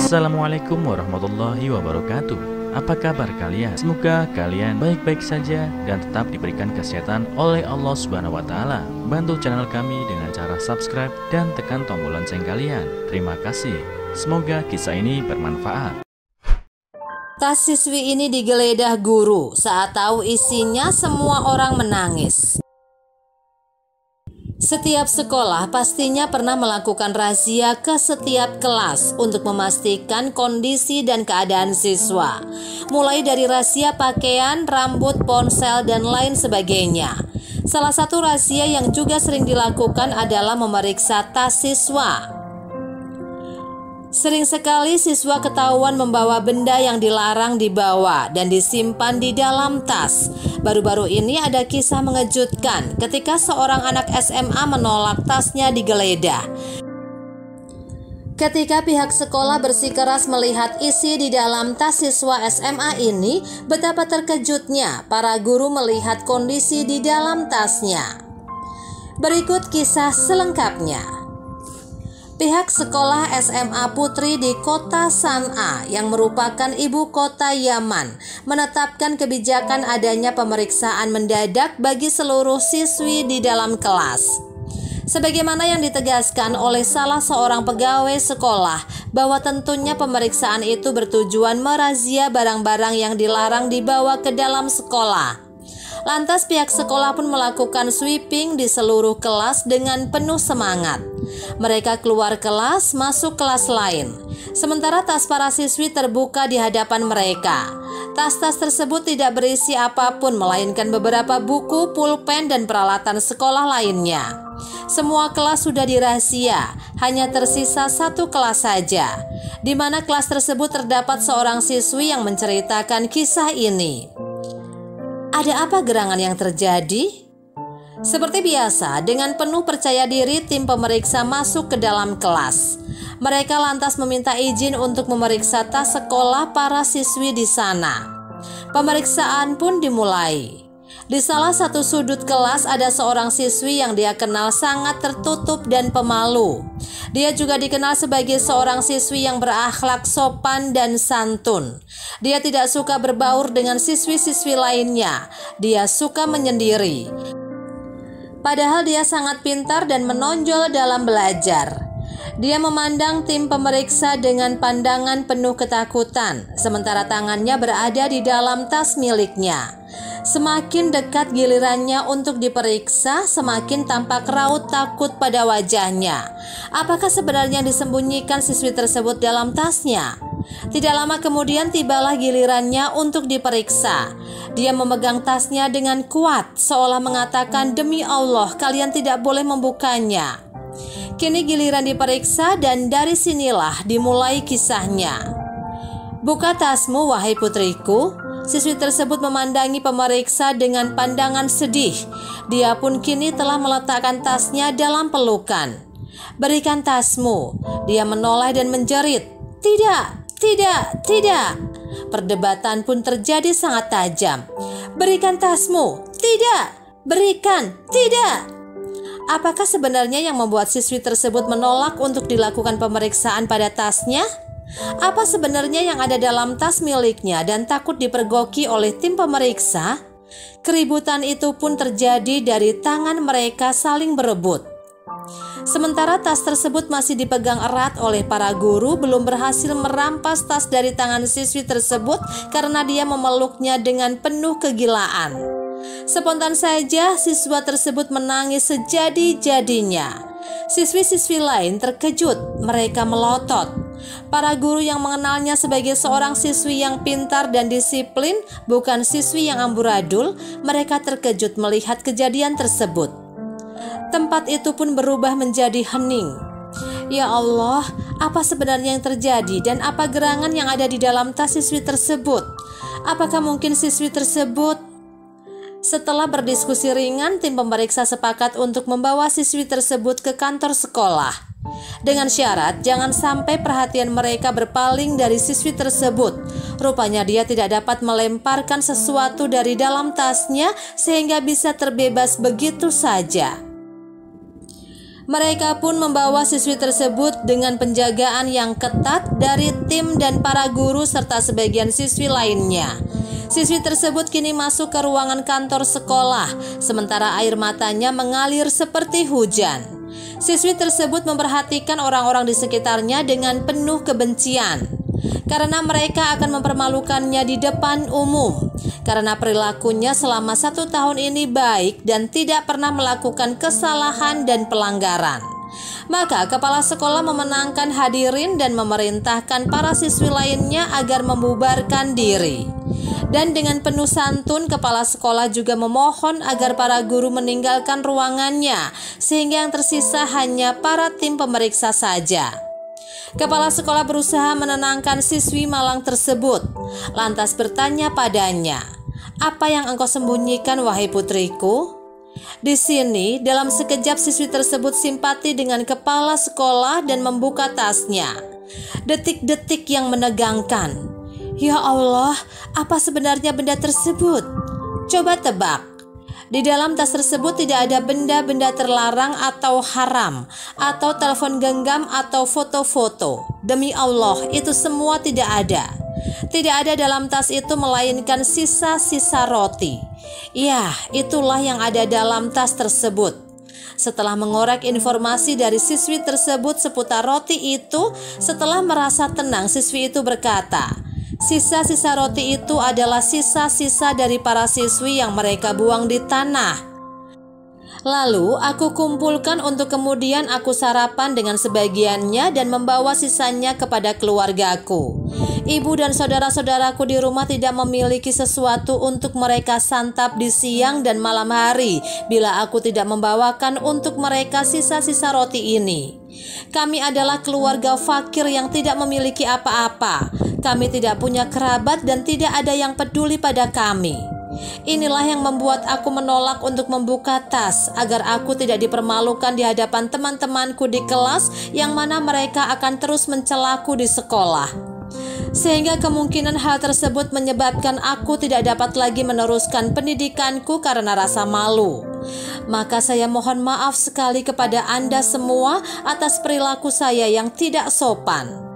Assalamualaikum warahmatullahi wabarakatuh. Apa kabar kalian? Semoga kalian baik-baik saja dan tetap diberikan kesehatan oleh Allah Subhanahu wa Ta'ala. Bantu channel kami dengan cara subscribe dan tekan tombol lonceng kalian. Terima kasih. Semoga kisah ini bermanfaat. Tas siswi ini digeledah guru. Saat tahu isinya, semua orang menangis. Setiap sekolah pastinya pernah melakukan razia ke setiap kelas untuk memastikan kondisi dan keadaan siswa. Mulai dari razia pakaian, rambut, ponsel, dan lain sebagainya. Salah satu razia yang juga sering dilakukan adalah memeriksa tas siswa. Sering sekali siswa ketahuan membawa benda yang dilarang dibawa dan disimpan di dalam tas. Baru-baru ini ada kisah mengejutkan ketika seorang anak SMA menolak tasnya digeledah. Ketika pihak sekolah bersikeras melihat isi di dalam tas siswa SMA ini, betapa terkejutnya para guru melihat kondisi di dalam tasnya. Berikut kisah selengkapnya. Pihak sekolah SMA Putri di kota San'a yang merupakan ibu kota Yaman menetapkan kebijakan adanya pemeriksaan mendadak bagi seluruh siswi di dalam kelas. Sebagaimana yang ditegaskan oleh salah seorang pegawai sekolah bahwa tentunya pemeriksaan itu bertujuan merazia barang-barang yang dilarang dibawa ke dalam sekolah. Lantas pihak sekolah pun melakukan sweeping di seluruh kelas dengan penuh semangat. Mereka keluar kelas, masuk kelas lain. Sementara tas para siswi terbuka di hadapan mereka. Tas-tas tersebut tidak berisi apapun melainkan beberapa buku, pulpen, dan peralatan sekolah lainnya. Semua kelas sudah dirahsia, hanya tersisa satu kelas saja, di mana kelas tersebut terdapat seorang siswi yang menceritakan kisah ini. Ada apa gerangan yang terjadi? Seperti biasa, dengan penuh percaya diri tim pemeriksa masuk ke dalam kelas. Mereka lantas meminta izin untuk memeriksa tas sekolah para siswi di sana. Pemeriksaan pun dimulai. Di salah satu sudut kelas ada seorang siswi yang dia kenal sangat tertutup dan pemalu. Dia juga dikenal sebagai seorang siswi yang berakhlak sopan dan santun. Dia tidak suka berbaur dengan siswi-siswi lainnya. Dia suka menyendiri. Padahal dia sangat pintar dan menonjol dalam belajar. Dia memandang tim pemeriksa dengan pandangan penuh ketakutan, sementara tangannya berada di dalam tas miliknya. Semakin dekat gilirannya untuk diperiksa, semakin tampak raut takut pada wajahnya. Apakah sebenarnya yang disembunyikan siswi tersebut dalam tasnya? Tidak lama kemudian tibalah gilirannya untuk diperiksa. Dia memegang tasnya dengan kuat, seolah mengatakan, "Demi Allah, kalian tidak boleh membukanya." Kini giliran diperiksa dan dari sinilah dimulai kisahnya. "Buka tasmu, wahai putriku." Siswi tersebut memandangi pemeriksa dengan pandangan sedih. Dia pun kini telah meletakkan tasnya dalam pelukan. "Berikan tasmu." Dia menoleh dan menjerit, "Tidak, tidak, tidak." Perdebatan pun terjadi sangat tajam. "Berikan tasmu." "Tidak." "Berikan." "Tidak." Apakah sebenarnya yang membuat siswi tersebut menolak untuk dilakukan pemeriksaan pada tasnya? Apa sebenarnya yang ada dalam tas miliknya dan takut dipergoki oleh tim pemeriksa? Keributan itu pun terjadi dari tangan mereka saling berebut. Sementara tas tersebut masih dipegang erat oleh para guru, belum berhasil merampas tas dari tangan siswi tersebut karena dia memeluknya dengan penuh kegilaan. Spontan saja siswa tersebut menangis sejadi-jadinya. Siswi-siswi lain terkejut, mereka melotot. Para guru yang mengenalnya sebagai seorang siswi yang pintar dan disiplin, bukan siswi yang amburadul, mereka terkejut melihat kejadian tersebut. Tempat itu pun berubah menjadi hening. Ya Allah, apa sebenarnya yang terjadi dan apa gerangan yang ada di dalam tas siswi tersebut? Apakah mungkin siswi tersebut? Setelah berdiskusi ringan, tim pemeriksa sepakat untuk membawa siswi tersebut ke kantor sekolah. Dengan syarat jangan sampai perhatian mereka berpaling dari siswi tersebut. Rupanya dia tidak dapat melemparkan sesuatu dari dalam tasnya sehingga bisa terbebas begitu saja. Mereka pun membawa siswi tersebut dengan penjagaan yang ketat dari tim dan para guru serta sebagian siswi lainnya. Siswi tersebut kini masuk ke ruangan kantor sekolah, sementara air matanya mengalir seperti hujan. Siswi tersebut memperhatikan orang-orang di sekitarnya dengan penuh kebencian, karena mereka akan mempermalukannya di depan umum. Karena perilakunya selama 1 tahun ini baik dan tidak pernah melakukan kesalahan dan pelanggaran. Maka kepala sekolah memenangkan hadirin dan memerintahkan para siswi lainnya agar membubarkan diri. Dan dengan penuh santun, kepala sekolah juga memohon agar para guru meninggalkan ruangannya, sehingga yang tersisa hanya para tim pemeriksa saja. Kepala sekolah berusaha menenangkan siswi malang tersebut, lantas bertanya padanya, "Apa yang engkau sembunyikan, wahai putriku?" Di sini, dalam sekejap siswi tersebut simpati dengan kepala sekolah dan membuka tasnya. Detik-detik yang menegangkan. Ya Allah, apa sebenarnya benda tersebut? Coba tebak. Di dalam tas tersebut tidak ada benda-benda terlarang atau haram, atau telepon genggam atau foto-foto. Demi Allah, itu semua tidak ada. Tidak ada dalam tas itu melainkan sisa-sisa roti. Ya, itulah yang ada dalam tas tersebut. Setelah mengorek informasi dari siswi tersebut seputar roti itu, setelah merasa tenang, siswi itu berkata, "Sisa-sisa roti itu adalah sisa-sisa dari para siswi yang mereka buang di tanah. Lalu aku kumpulkan untuk kemudian aku sarapan dengan sebagiannya dan membawa sisanya kepada keluargaku. Ibu dan saudara-saudaraku di rumah tidak memiliki sesuatu untuk mereka santap di siang dan malam hari bila aku tidak membawakan untuk mereka sisa-sisa roti ini. Kami adalah keluarga fakir yang tidak memiliki apa-apa. Kami tidak punya kerabat dan tidak ada yang peduli pada kami. Inilah yang membuat aku menolak untuk membuka tas agar aku tidak dipermalukan di hadapan teman-temanku di kelas yang mana mereka akan terus mencelaku di sekolah. Sehingga kemungkinan hal tersebut menyebabkan aku tidak dapat lagi meneruskan pendidikanku karena rasa malu. Maka saya mohon maaf sekali kepada Anda semua atas perilaku saya yang tidak sopan."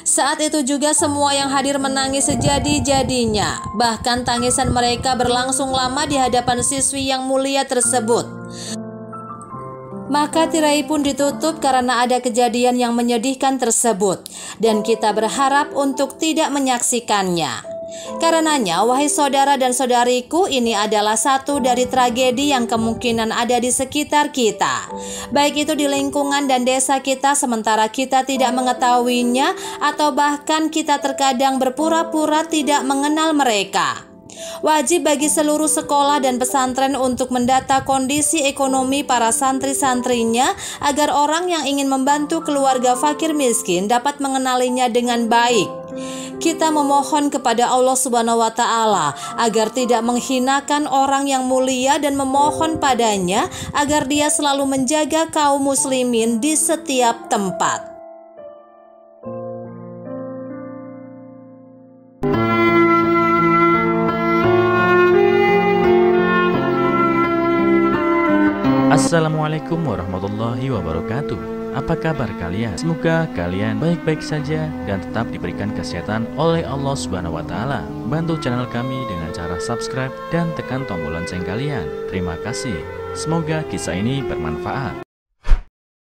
Saat itu juga semua yang hadir menangis sejadi-jadinya. Bahkan tangisan mereka berlangsung lama di hadapan siswi yang mulia tersebut. Maka tirai pun ditutup karena ada kejadian yang menyedihkan tersebut, dan kita berharap untuk tidak menyaksikannya. Karenanya, wahai saudara dan saudariku, ini adalah satu dari tragedi yang kemungkinan ada di sekitar kita, baik itu di lingkungan dan desa kita sementara kita tidak mengetahuinya, atau bahkan kita terkadang berpura-pura tidak mengenal mereka. Wajib bagi seluruh sekolah dan pesantren untuk mendata kondisi ekonomi para santri-santrinya agar orang yang ingin membantu keluarga fakir miskin dapat mengenalinya dengan baik. Kita memohon kepada Allah Subhanahu wa Ta'ala agar tidak menghinakan orang yang mulia dan memohon padanya agar dia selalu menjaga kaum muslimin di setiap tempat. Assalamualaikum warahmatullahi wabarakatuh. Apa kabar kalian? Semoga kalian baik-baik saja dan tetap diberikan kesehatan oleh Allah Subhanahu wa Ta'ala. Bantu channel kami dengan cara subscribe dan tekan tombol lonceng kalian. Terima kasih. Semoga kisah ini bermanfaat.